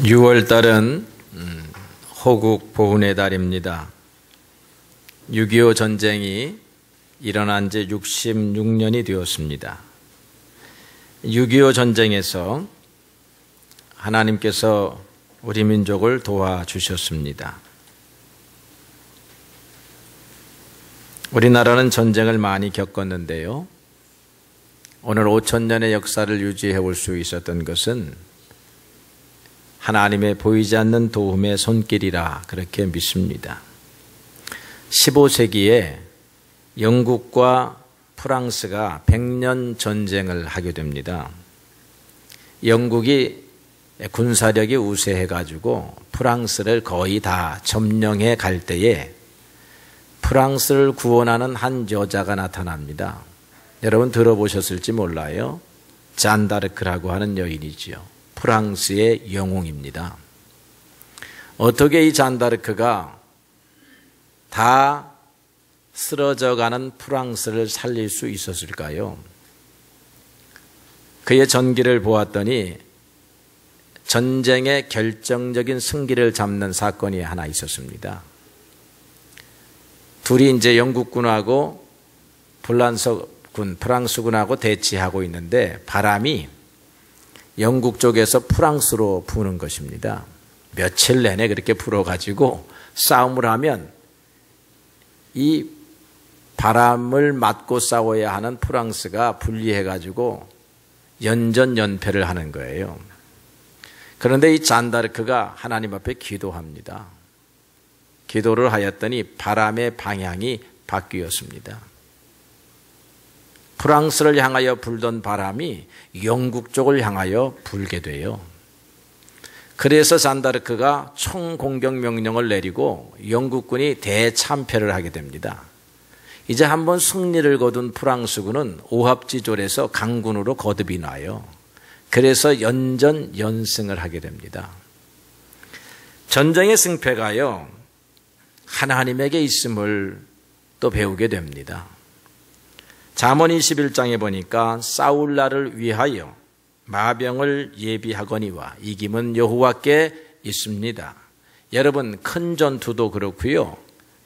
6월 달은 호국 보훈의 달입니다. 6.25 전쟁이 일어난 지 66년이 되었습니다. 6.25 전쟁에서 하나님께서 우리 민족을 도와주셨습니다. 우리나라는 전쟁을 많이 겪었는데요. 오늘 5,000년의 역사를 유지해 올 수 있었던 것은 하나님의 보이지 않는 도움의 손길이라 그렇게 믿습니다. 15세기에 영국과 프랑스가 100년 전쟁을 하게 됩니다. 영국이 군사력이 우세해가지고 프랑스를 거의 다 점령해 갈 때에 프랑스를 구원하는 한 여자가 나타납니다. 여러분 들어보셨을지 몰라요. 잔다르크라고 하는 여인이지요. 프랑스의 영웅입니다. 어떻게 이 잔다르크가 다 쓰러져가는 프랑스를 살릴 수 있었을까요? 그의 전기를 보았더니 전쟁의 결정적인 승기를 잡는 사건이 하나 있었습니다. 둘이 이제 영국군하고 프랑스군하고 대치하고 있는데 바람이 영국 쪽에서 프랑스로 부는 것입니다. 며칠 내내 그렇게 불어가지고 싸움을 하면 이 바람을 맞고 싸워야 하는 프랑스가 불리해가지고 연전연패를 하는 거예요. 그런데 이 잔다르크가 하나님 앞에 기도합니다. 기도를 하였더니 바람의 방향이 바뀌었습니다. 프랑스를 향하여 불던 바람이 영국 쪽을 향하여 불게 돼요. 그래서 잔다르크가 총공격 명령을 내리고 영국군이 대참패를 하게 됩니다. 이제 한번 승리를 거둔 프랑스군은 오합지졸에서 강군으로 거듭이 나요. 그래서 연전연승을 하게 됩니다. 전쟁의 승패가요, 하나님에게 있음을 또 배우게 됩니다. 잠언 21장에 보니까 싸울 날을 위하여 마병을 예비하거니와 이김은 여호와께 있습니다. 여러분, 큰 전투도 그렇고요,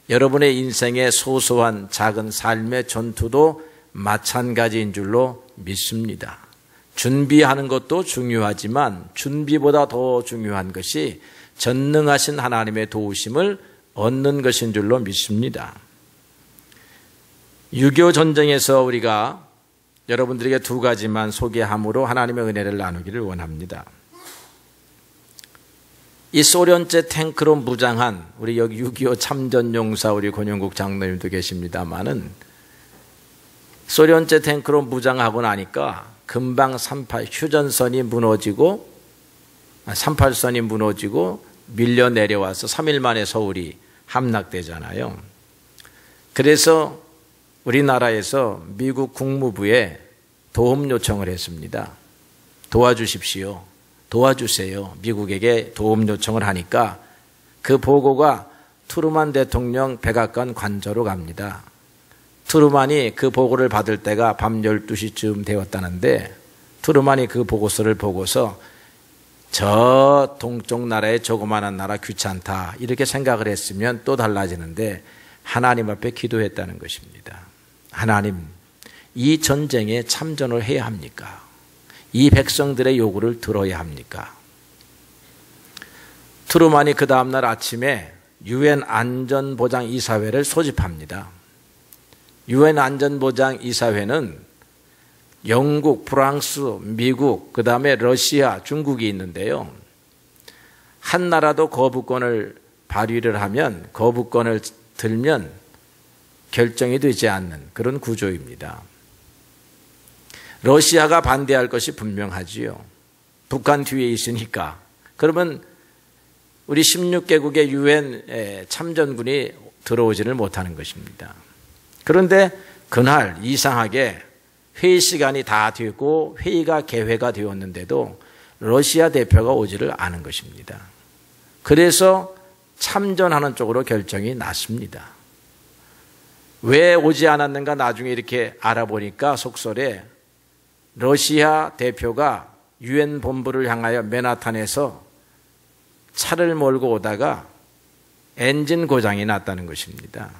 여러분의 인생의 소소한 작은 삶의 전투도 마찬가지인 줄로 믿습니다. 준비하는 것도 중요하지만 준비보다 더 중요한 것이 전능하신 하나님의 도우심을 얻는 것인 줄로 믿습니다. 6.25 전쟁에서 우리가 여러분들에게 두 가지만 소개함으로 하나님의 은혜를 나누기를 원합니다. 이 소련제 탱크로 무장한 우리 여기 6.25 참전용사 우리 권영국 장로님도 계십니다마는 소련제 탱크로 무장하고 나니까 금방 휴전선이 무너지고 38선이 무너지고 밀려 내려와서 3일 만에 서울이 함락되잖아요. 그래서 우리나라에서 미국 국무부에 도움 요청을 했습니다. 도와주십시오. 도와주세요. 미국에게 도움 요청을 하니까 그 보고가 트루만 대통령 백악관 관저로 갑니다. 트루만이 그 보고를 받을 때가 밤 12시쯤 되었다는데 트루만이 그 보고서를 보고서 저 동쪽 나라의 조그마한 나라 귀찮다 이렇게 생각을 했으면 또 달라지는데 하나님 앞에 기도했다는 것입니다. 하나님, 이 전쟁에 참전을 해야 합니까? 이 백성들의 요구를 들어야 합니까? 트루만이 그 다음날 아침에 유엔 안전보장이사회를 소집합니다. 유엔 안전보장이사회는 영국, 프랑스, 미국, 그 다음에 러시아, 중국이 있는데요. 한 나라도 거부권을 발휘를 하면, 거부권을 들면 결정이 되지 않는 그런 구조입니다. 러시아가 반대할 것이 분명하지요. 북한 뒤에 있으니까. 그러면 우리 16개국의 유엔 참전군이 들어오지를 못하는 것입니다. 그런데 그날 이상하게 회의 시간이 다 되고 회의가 개회가 되었는데도 러시아 대표가 오지를 않은 것입니다. 그래서 참전하는 쪽으로 결정이 났습니다. 왜 오지 않았는가 나중에 이렇게 알아보니까 속설에 러시아 대표가 유엔 본부를 향하여 맨하탄에서 차를 몰고 오다가 엔진 고장이 났다는 것입니다.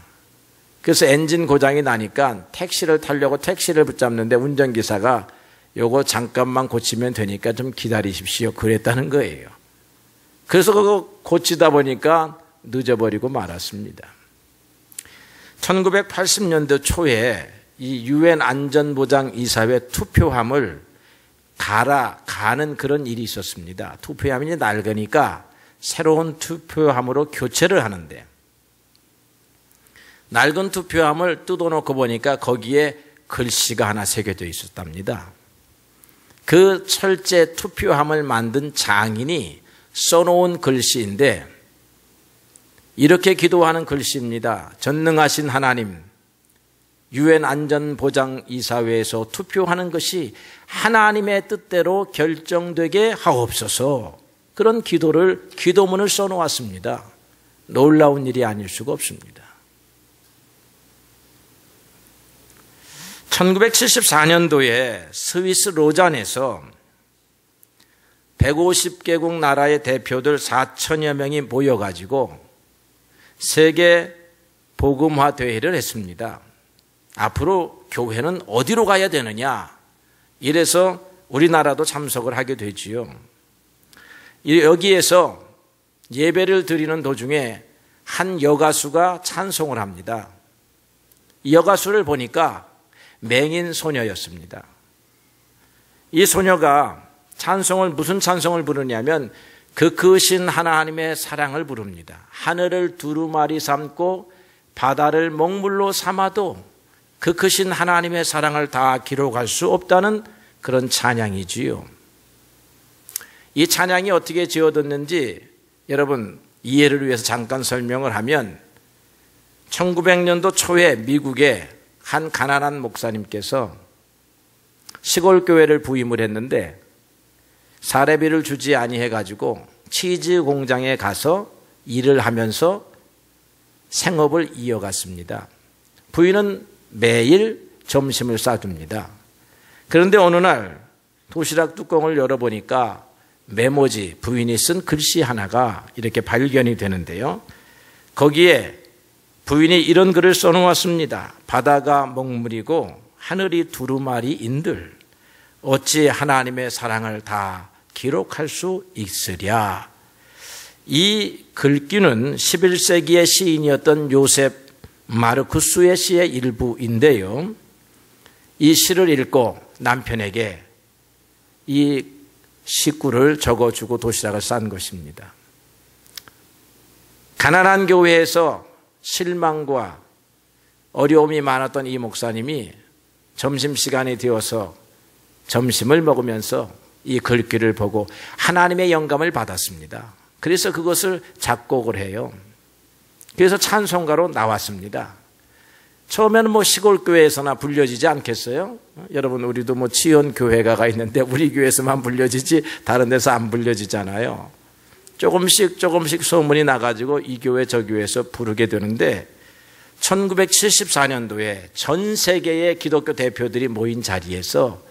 그래서 엔진 고장이 나니까 택시를 타려고 택시를 붙잡는데 운전기사가 요거 잠깐만 고치면 되니까 좀 기다리십시오 그랬다는 거예요. 그래서 그거 고치다 보니까 늦어버리고 말았습니다. 1980년대 초에 이 유엔 안전보장이사회 투표함을 가는 그런 일이 있었습니다. 투표함이 낡으니까 새로운 투표함으로 교체를 하는데 낡은 투표함을 뜯어놓고 보니까 거기에 글씨가 하나 새겨져 있었답니다. 그 철제 투표함을 만든 장인이 써놓은 글씨인데 이렇게 기도하는 글씨입니다. 전능하신 하나님, 유엔 안전보장이사회에서 투표하는 것이 하나님의 뜻대로 결정되게 하옵소서. 그런 기도문을 써놓았습니다. 놀라운 일이 아닐 수가 없습니다. 1974년도에 스위스 로잔에서 150개국 나라의 대표들 4천여 명이 모여가지고 세계 복음화 대회를 했습니다. 앞으로 교회는 어디로 가야 되느냐? 이래서 우리나라도 참석을 하게 되지요. 여기에서 예배를 드리는 도중에 한 여가수가 찬송을 합니다. 이 여가수를 보니까 맹인 소녀였습니다. 이 소녀가 무슨 찬송을 부르냐면 그 크신 하나님의 사랑을 부릅니다. 하늘을 두루마리 삼고 바다를 먹물로 삼아도 그 크신 하나님의 사랑을 다 기록할 수 없다는 그런 찬양이지요. 이 찬양이 어떻게 지어졌는지 여러분 이해를 위해서 잠깐 설명을 하면 1900년도 초에 미국의 한 가난한 목사님께서 시골 교회를 부임을 했는데 사례비를 주지 아니해가지고 치즈 공장에 가서 일을 하면서 생업을 이어갔습니다. 부인은 매일 점심을 싸줍니다. 그런데 어느 날 도시락 뚜껑을 열어보니까 메모지, 부인이 쓴 글씨 하나가 이렇게 발견이 되는데요. 거기에 부인이 이런 글을 써놓았습니다. 바다가 먹물이고 하늘이 두루마리인들 어찌 하나님의 사랑을 다 기록할 수 있으랴. 이 글귀는 11세기의 시인이었던 요셉 마르쿠스의 시의 일부인데요. 이 시를 읽고 남편에게 이 식구를 적어주고 도시락을 싼 것입니다. 가난한 교회에서 실망과 어려움이 많았던 이 목사님이 점심시간이 되어서 점심을 먹으면서 이 글귀를 보고 하나님의 영감을 받았습니다. 그래서 그것을 작곡을 해요. 그래서 찬송가로 나왔습니다. 처음에는 시골교회에서나 불려지지 않겠어요? 여러분, 우리도 지연교회가 있는데 우리 교회에서만 불려지지 다른 데서 안 불려지잖아요. 조금씩 소문이 나가지고 이 교회 저 교회에서 부르게 되는데 1974년도에 전 세계의 기독교 대표들이 모인 자리에서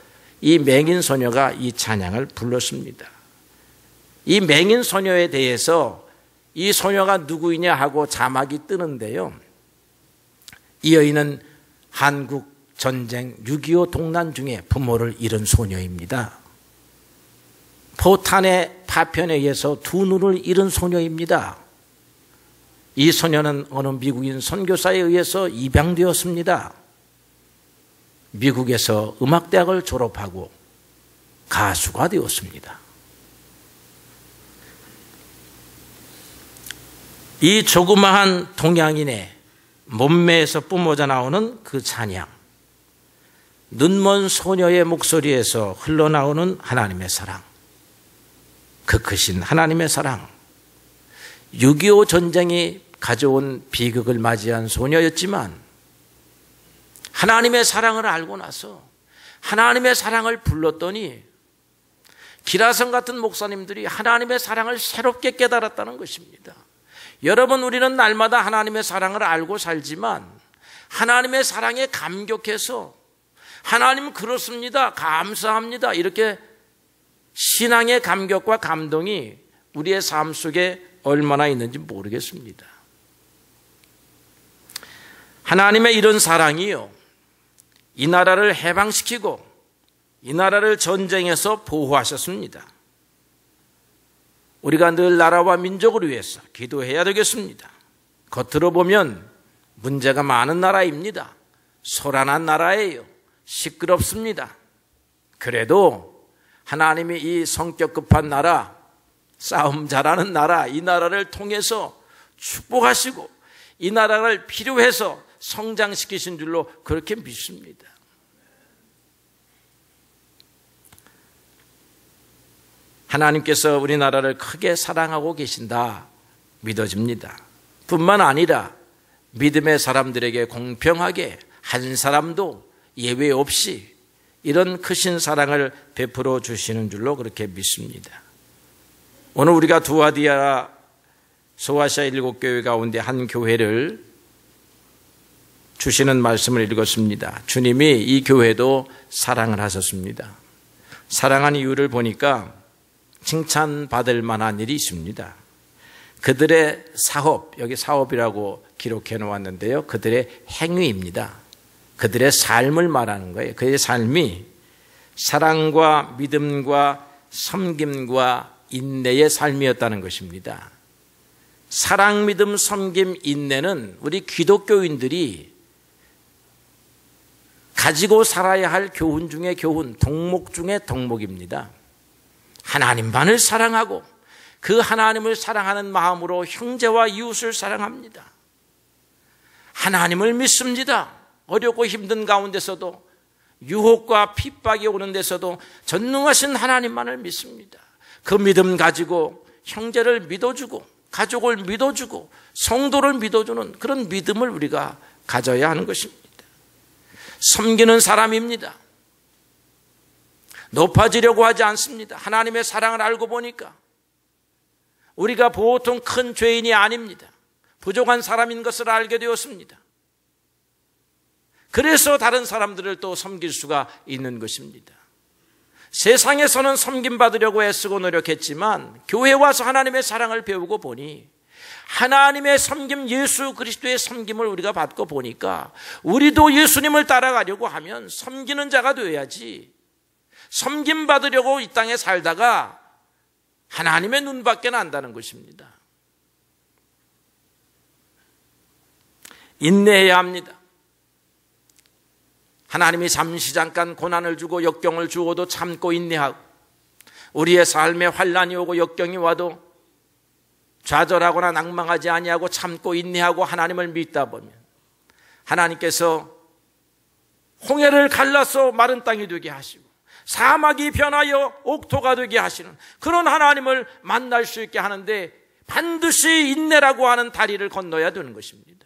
이 맹인 소녀가 이 찬양을 불렀습니다. 이 맹인 소녀에 대해서 이 소녀가 누구이냐 하고 자막이 뜨는데요. 이 여인은 한국 전쟁 6.25 동란 중에 부모를 잃은 소녀입니다. 포탄의 파편에 의해서 두 눈을 잃은 소녀입니다. 이 소녀는 어느 미국인 선교사에 의해서 입양되었습니다. 미국에서 음악대학을 졸업하고 가수가 되었습니다. 이 조그마한 동양인의 몸매에서 뿜어져 나오는 그 찬양, 눈먼 소녀의 목소리에서 흘러나오는 하나님의 사랑, 그 크신 하나님의 사랑, 6.25 전쟁이 가져온 비극을 맞이한 소녀였지만 하나님의 사랑을 알고 나서 하나님의 사랑을 불렀더니 기라성 같은 목사님들이 하나님의 사랑을 새롭게 깨달았다는 것입니다. 여러분, 우리는 날마다 하나님의 사랑을 알고 살지만 하나님의 사랑에 감격해서 하나님 그렇습니다, 감사합니다, 이렇게 신앙의 감격과 감동이 우리의 삶 속에 얼마나 있는지 모르겠습니다. 하나님의 이런 사랑이요, 이 나라를 해방시키고 이 나라를 전쟁에서 보호하셨습니다. 우리가 늘 나라와 민족을 위해서 기도해야 되겠습니다. 겉으로 보면 문제가 많은 나라입니다. 소란한 나라예요. 시끄럽습니다. 그래도 하나님이 이 성격 급한 나라, 싸움 잘하는 나라, 이 나라를 통해서 축복하시고 이 나라를 필요해서 성장시키신 줄로 그렇게 믿습니다. 하나님께서 우리나라를 크게 사랑하고 계신다 믿어집니다. 뿐만 아니라 믿음의 사람들에게 공평하게 한 사람도 예외 없이 이런 크신 사랑을 베풀어 주시는 줄로 그렇게 믿습니다. 오늘 우리가 두아디아 소아시아 7교회 가운데 한 교회를 주시는 말씀을 읽었습니다. 주님이 이 교회도 사랑을 하셨습니다. 사랑한 이유를 보니까 칭찬받을 만한 일이 있습니다. 그들의 사업, 여기 사업이라고 기록해 놓았는데요, 그들의 행위입니다. 그들의 삶을 말하는 거예요. 그의 삶이 사랑과 믿음과 섬김과 인내의 삶이었다는 것입니다. 사랑, 믿음, 섬김, 인내는 우리 기독교인들이 가지고 살아야 할 교훈 중에 교훈, 덕목 중에 덕목입니다. 하나님만을 사랑하고 그 하나님을 사랑하는 마음으로 형제와 이웃을 사랑합니다. 하나님을 믿습니다. 어렵고 힘든 가운데서도, 유혹과 핍박이 오는 데서도 전능하신 하나님만을 믿습니다. 그 믿음 가지고 형제를 믿어주고 가족을 믿어주고 성도를 믿어주는 그런 믿음을 우리가 가져야 하는 것입니다. 섬기는 사람입니다. 높아지려고 하지 않습니다. 하나님의 사랑을 알고 보니까 우리가 보통 큰 죄인이 아닙니다. 부족한 사람인 것을 알게 되었습니다. 그래서 다른 사람들을 또 섬길 수가 있는 것입니다. 세상에서는 섬김받으려고 애쓰고 노력했지만 교회에 와서 하나님의 사랑을 배우고 보니 하나님의 섬김, 예수 그리스도의 섬김을 우리가 받고 보니까 우리도 예수님을 따라가려고 하면 섬기는 자가 되어야지, 섬김받으려고 이 땅에 살다가 하나님의 눈밖에 난다는 것입니다. 인내해야 합니다. 하나님이 잠시 잠깐 고난을 주고 역경을 주어도 참고 인내하고, 우리의 삶에 환난이 오고 역경이 와도 좌절하거나 낭망하지 아니하고 참고 인내하고 하나님을 믿다 보면 하나님께서 홍해를 갈라서 마른 땅이 되게 하시고 사막이 변하여 옥토가 되게 하시는 그런 하나님을 만날 수 있게 하는데 반드시 인내라고 하는 다리를 건너야 되는 것입니다.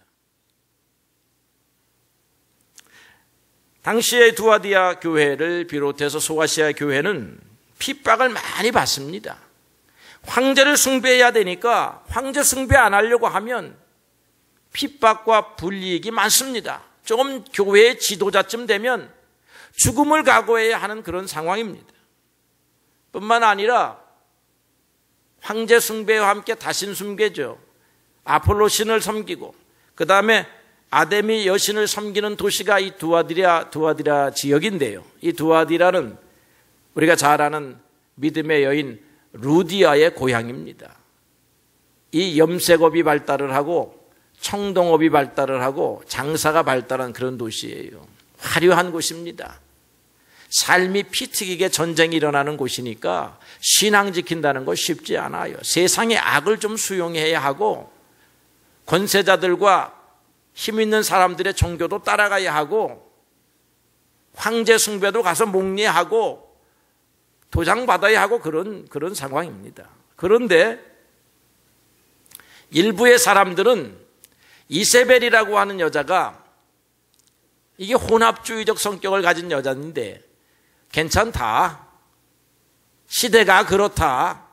당시의 두아디아 교회를 비롯해서 소아시아 교회는 핍박을 많이 받습니다. 황제를 숭배해야 되니까 황제 숭배 안 하려고 하면 핍박과 불이익이 많습니다. 조금 교회의 지도자쯤 되면 죽음을 각오해야 하는 그런 상황입니다. 뿐만 아니라 황제 숭배와 함께 다신 숭배죠. 아폴로 신을 섬기고 그 다음에 아데미 여신을 섬기는 도시가 이 두아디라 지역인데요. 이 두아디라는 우리가 잘 아는 믿음의 여인 루디아의 고향입니다. 이 염색업이 발달을 하고 청동업이 발달을 하고 장사가 발달한 그런 도시예요. 화려한 곳입니다. 삶이 피 튀기게 전쟁이 일어나는 곳이니까 신앙 지킨다는 거 쉽지 않아요. 세상의 악을 좀 수용해야 하고 권세자들과 힘 있는 사람들의 종교도 따라가야 하고 황제 숭배도 가서 목례하고 도장받아야 하고 그런 상황입니다. 그런데 일부의 사람들은 이세벨이라고 하는 여자가 이게 혼합주의적 성격을 가진 여자인데 괜찮다, 시대가 그렇다,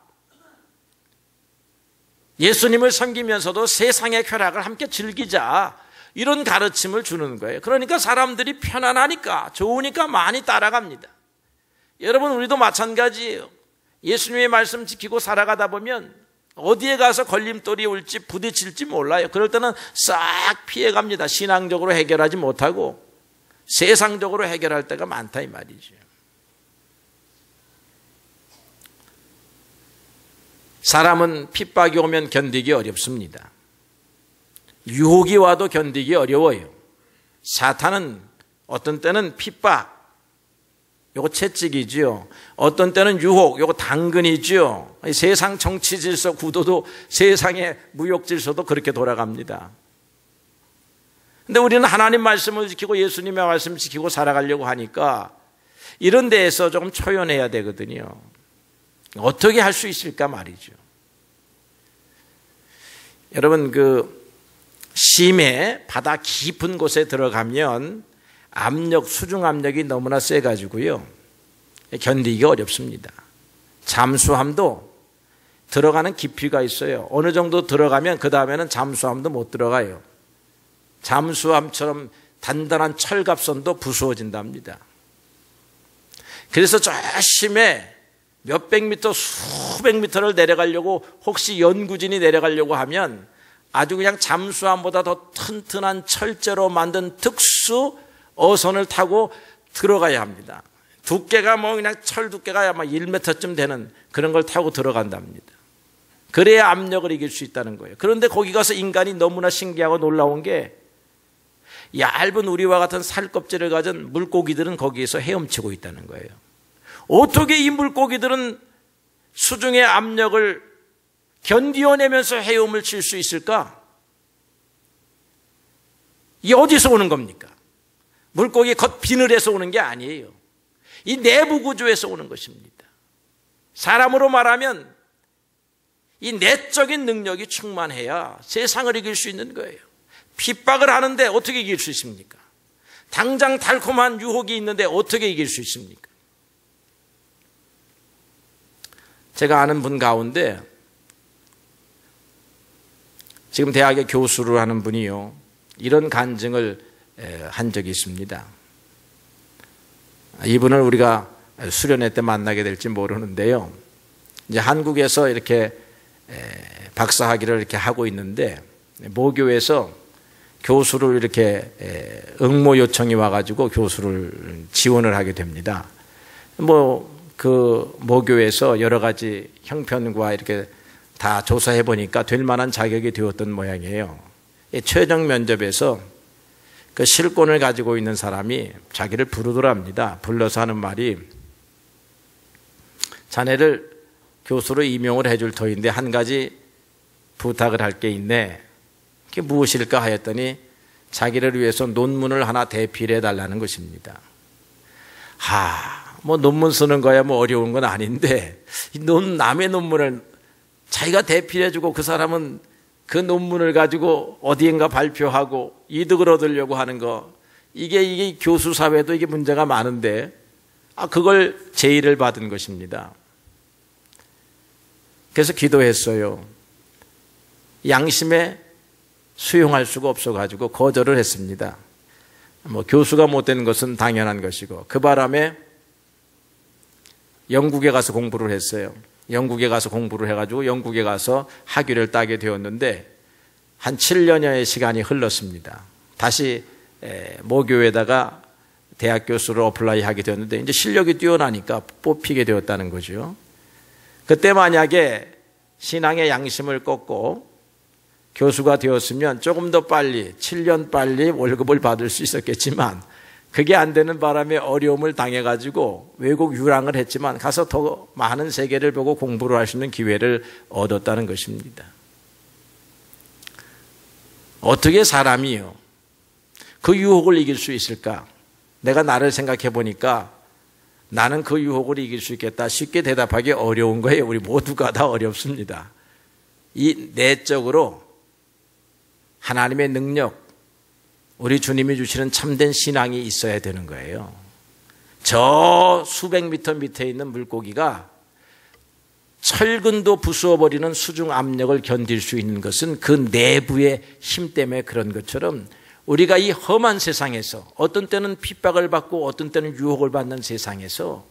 예수님을 섬기면서도 세상의 쾌락을 함께 즐기자, 이런 가르침을 주는 거예요. 그러니까 사람들이 편안하니까 좋으니까 많이 따라갑니다. 여러분, 우리도 마찬가지예요. 예수님의 말씀 지키고 살아가다 보면 어디에 가서 걸림돌이 올지 부딪힐지 몰라요. 그럴 때는 싹 피해갑니다. 신앙적으로 해결하지 못하고 세상적으로 해결할 때가 많다 이 말이죠. 사람은 핍박이 오면 견디기 어렵습니다. 유혹이 와도 견디기 어려워요. 사탄은 어떤 때는 핍박, 요거 채찍이지요. 어떤 때는 유혹, 요거 당근이지요. 세상 정치 질서 구도도 세상의 무역 질서도 그렇게 돌아갑니다. 근데 우리는 하나님 말씀을 지키고 예수님의 말씀을 지키고 살아가려고 하니까 이런 데에서 조금 초연해야 되거든요. 어떻게 할 수 있을까 말이죠. 여러분 심해 바다 깊은 곳에 들어가면 수중 압력이 너무나 세가지고요. 견디기가 어렵습니다. 잠수함도 들어가는 깊이가 있어요. 어느 정도 들어가면 그 다음에는 잠수함도 못 들어가요. 잠수함처럼 단단한 철갑선도 부수어진답니다. 그래서 저 심해 몇백 미터, 수백 미터를 내려가려고 혹시 연구진이 내려가려고 하면 아주 그냥 잠수함보다 더 튼튼한 철제로 만든 특수 어선을 타고 들어가야 합니다. 두께가 그냥 철 두께가 아마 1m쯤 되는 그런 걸 타고 들어간답니다. 그래야 압력을 이길 수 있다는 거예요. 그런데 거기 가서 인간이 너무나 신기하고 놀라운 게 얇은 우리와 같은 살껍질을 가진 물고기들은 거기에서 헤엄치고 있다는 거예요. 어떻게 이 물고기들은 수중의 압력을 견디어내면서 헤엄을 칠 수 있을까? 이게 어디서 오는 겁니까? 물고기 겉 비늘에서 오는 게 아니에요. 이 내부 구조에서 오는 것입니다. 사람으로 말하면 이 내적인 능력이 충만해야 세상을 이길 수 있는 거예요. 핍박을 하는데 어떻게 이길 수 있습니까? 당장 달콤한 유혹이 있는데 어떻게 이길 수 있습니까? 제가 아는 분 가운데 지금 대학에 교수를 하는 분이요, 이런 간증을 한 적이 있습니다. 이분을 우리가 수련회 때 만나게 될지 모르는데요, 이제 한국에서 이렇게 박사학위를 이렇게 하고 있는데 모교에서 교수를 이렇게 응모 요청이 와가지고 교수를 지원을 하게 됩니다. 그 모교에서 여러 가지 형편과 이렇게 다 조사해 보니까 될 만한 자격이 되었던 모양이에요. 최종 면접에서 그 실권을 가지고 있는 사람이 자기를 부르더랍니다. 불러서 하는 말이, 자네를 교수로 임용을 해줄 터인데 한 가지 부탁을 할 게 있네. 그게 무엇일까 하였더니 자기를 위해서 논문을 하나 대필해 달라는 것입니다. 논문 쓰는 거야 어려운 건 아닌데 남의 논문을 자기가 대필해주고 그 사람은 그 논문을 가지고 어디인가 발표하고 이득을 얻으려고 하는 거, 이게 교수 사회도 이게 문제가 많은데 그걸 제의를 받은 것입니다. 그래서 기도했어요. 양심에 수용할 수가 없어가지고 거절을 했습니다. 교수가 못된 것은 당연한 것이고, 그 바람에 영국에 가서 공부를 했어요. 영국에 가서 공부를 해가지고 영국에 가서 학위를 따게 되었는데 한 7년여의 시간이 흘렀습니다. 다시 모교에다가 대학 교수를 어플라이 하게 되었는데 이제 실력이 뛰어나니까 뽑히게 되었다는 거죠. 그때 만약에 신앙의 양심을 꺾고 교수가 되었으면 조금 더 빨리, 7년 빨리 월급을 받을 수 있었겠지만 그게 안 되는 바람에 어려움을 당해가지고 외국 유랑을 했지만 가서 더 많은 세계를 보고 공부를 할 수 있는 기회를 얻었다는 것입니다. 어떻게 사람이요, 그 유혹을 이길 수 있을까? 내가 나를 생각해 보니까 나는 그 유혹을 이길 수 있겠다 쉽게 대답하기 어려운 거예요. 우리 모두가 다 어렵습니다. 이 내적으로 하나님의 능력, 우리 주님이 주시는 참된 신앙이 있어야 되는 거예요. 저 수백 미터 밑에 있는 물고기가 철근도 부수어버리는 수중 압력을 견딜 수 있는 것은 그 내부의 힘 때문에 그런 것처럼 우리가 이 험한 세상에서 어떤 때는 핍박을 받고 어떤 때는 유혹을 받는 세상에서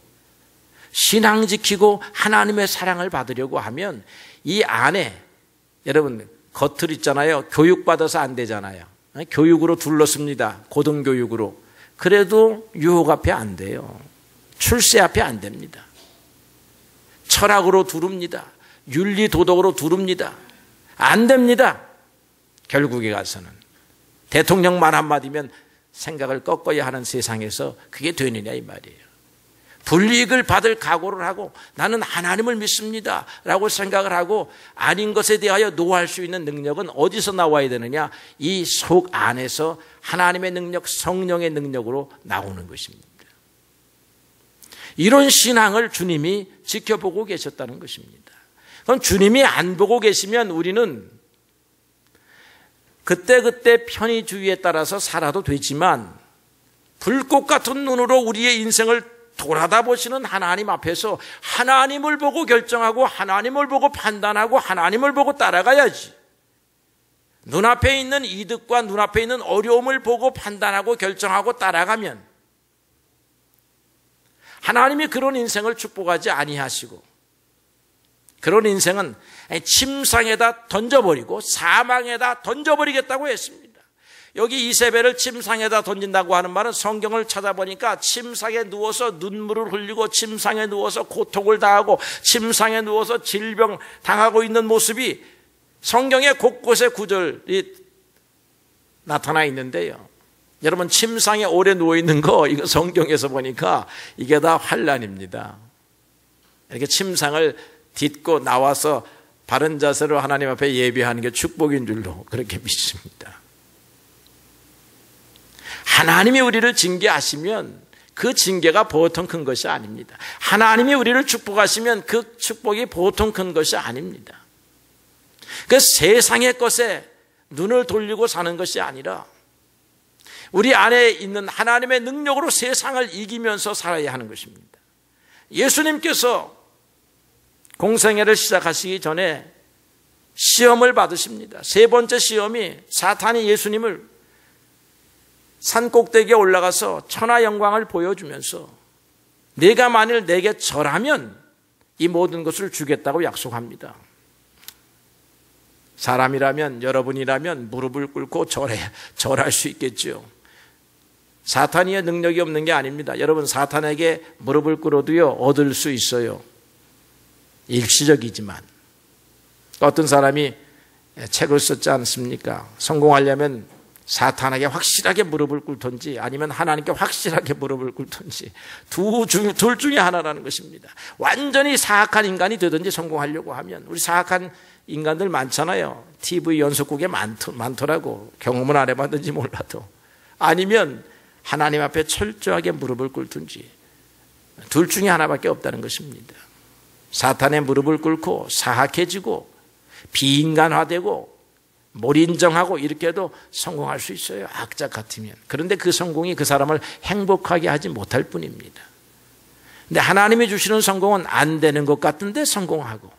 신앙 지키고 하나님의 사랑을 받으려고 하면 이 안에 여러분 겉을 있잖아요. 교육받아서 안 되잖아요. 교육으로 둘렀습니다. 고등교육으로. 그래도 유혹 앞에 안 돼요. 출세 앞에 안 됩니다. 철학으로 두릅니다. 윤리 도덕으로 두릅니다. 안 됩니다. 결국에 가서는 대통령 말 한마디면 생각을 꺾어야 하는 세상에서 그게 되느냐 이 말이에요. 불이익을 받을 각오를 하고 나는 하나님을 믿습니다 라고 생각을 하고 아닌 것에 대하여 노할 수 있는 능력은 어디서 나와야 되느냐? 이 속 안에서 하나님의 능력, 성령의 능력으로 나오는 것입니다. 이런 신앙을 주님이 지켜보고 계셨다는 것입니다. 그럼 주님이 안 보고 계시면 우리는 그때그때 편의주의에 따라서 살아도 되지만 불꽃 같은 눈으로 우리의 인생을 돌아다 보시는 하나님 앞에서 하나님을 보고 결정하고 하나님을 보고 판단하고 하나님을 보고 따라가야지. 눈앞에 있는 이득과 눈앞에 있는 어려움을 보고 판단하고 결정하고 따라가면 하나님이 그런 인생을 축복하지 아니하시고 그런 인생은 침상에다 던져버리고 사망에다 던져버리겠다고 했습니다. 여기 이세벨을 침상에다 던진다고 하는 말은 성경을 찾아보니까 침상에 누워서 눈물을 흘리고 침상에 누워서 고통을 당하고 침상에 누워서 질병 당하고 있는 모습이 성경의 곳곳에 구절이 나타나 있는데요. 여러분 침상에 오래 누워있는 거 이거 성경에서 보니까 이게 다 환난입니다. 이렇게 침상을 딛고 나와서 바른 자세로 하나님 앞에 예배하는 게 축복인 줄로 그렇게 믿습니다. 하나님이 우리를 징계하시면 그 징계가 보통 큰 것이 아닙니다. 하나님이 우리를 축복하시면 그 축복이 보통 큰 것이 아닙니다. 그 세상의 것에 눈을 돌리고 사는 것이 아니라 우리 안에 있는 하나님의 능력으로 세상을 이기면서 살아야 하는 것입니다. 예수님께서 공생애를 시작하시기 전에 시험을 받으십니다. 세 번째 시험이 사탄이 예수님을 산 꼭대기에 올라가서 천하 영광을 보여주면서 네가 만일 내게 절하면 이 모든 것을 주겠다고 약속합니다. 사람이라면 여러분이라면 무릎을 꿇고 절할 수 있겠죠. 사탄이 능력이 없는 게 아닙니다. 여러분 사탄에게 무릎을 꿇어도요 얻을 수 있어요. 일시적이지만 어떤 사람이 책을 썼지 않습니까? 성공하려면 사탄에게 확실하게 무릎을 꿇든지 아니면 하나님께 확실하게 무릎을 꿇든지 둘 중에 하나라는 것입니다. 완전히 사악한 인간이 되든지 성공하려고 하면 우리 사악한 인간들 많잖아요. TV 연속국에 많더라고. 경험은 안 해봤는지 몰라도. 아니면 하나님 앞에 철저하게 무릎을 꿇든지 둘 중에 하나밖에 없다는 것입니다. 사탄의 무릎을 꿇고 사악해지고 비인간화되고 몰인정하고 이렇게 해도 성공할 수 있어요. 악자 같으면. 그런데 그 성공이 그 사람을 행복하게 하지 못할 뿐입니다. 근데 하나님이 주시는 성공은 안 되는 것 같은데 성공하고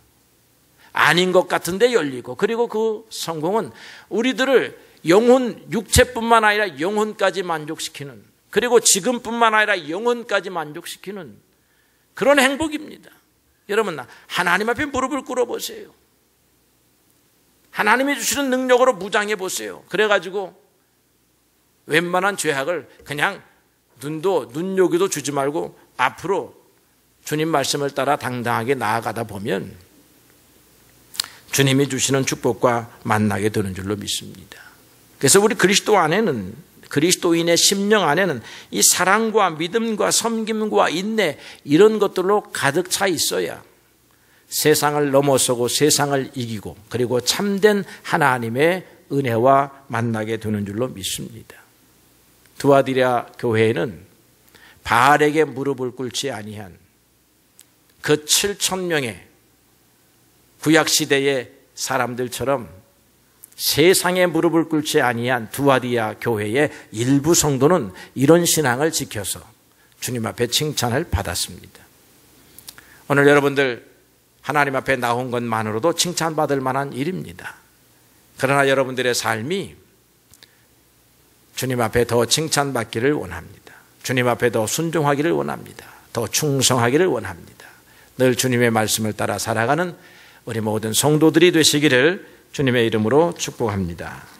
아닌 것 같은데 열리고 그리고 그 성공은 우리들을 영혼, 육체뿐만 아니라 영혼까지 만족시키는 그리고 지금뿐만 아니라 영혼까지 만족시키는 그런 행복입니다. 여러분 하나님 앞에 무릎을 꿇어보세요. 하나님이 주시는 능력으로 무장해 보세요. 그래가지고 웬만한 죄악을 그냥 눈요기도 주지 말고 앞으로 주님 말씀을 따라 당당하게 나아가다 보면 주님이 주시는 축복과 만나게 되는 줄로 믿습니다. 그래서 우리 그리스도인의 심령 안에는 이 사랑과 믿음과 섬김과 인내 이런 것들로 가득 차 있어야 세상을 넘어서고 세상을 이기고 그리고 참된 하나님의 은혜와 만나게 되는 줄로 믿습니다. 두아디라 교회에는 바알에게 무릎을 꿇지 아니한 그 7,000명의 구약시대의 사람들처럼 세상에 무릎을 꿇지 아니한 두아디라 교회의 일부 성도는 이런 신앙을 지켜서 주님 앞에 칭찬을 받았습니다. 오늘 여러분들 하나님 앞에 나온 것만으로도 칭찬받을 만한 일입니다. 그러나 여러분들의 삶이 주님 앞에 더 칭찬받기를 원합니다. 주님 앞에 더 순종하기를 원합니다. 더 충성하기를 원합니다. 늘 주님의 말씀을 따라 살아가는 우리 모든 성도들이 되시기를 주님의 이름으로 축복합니다.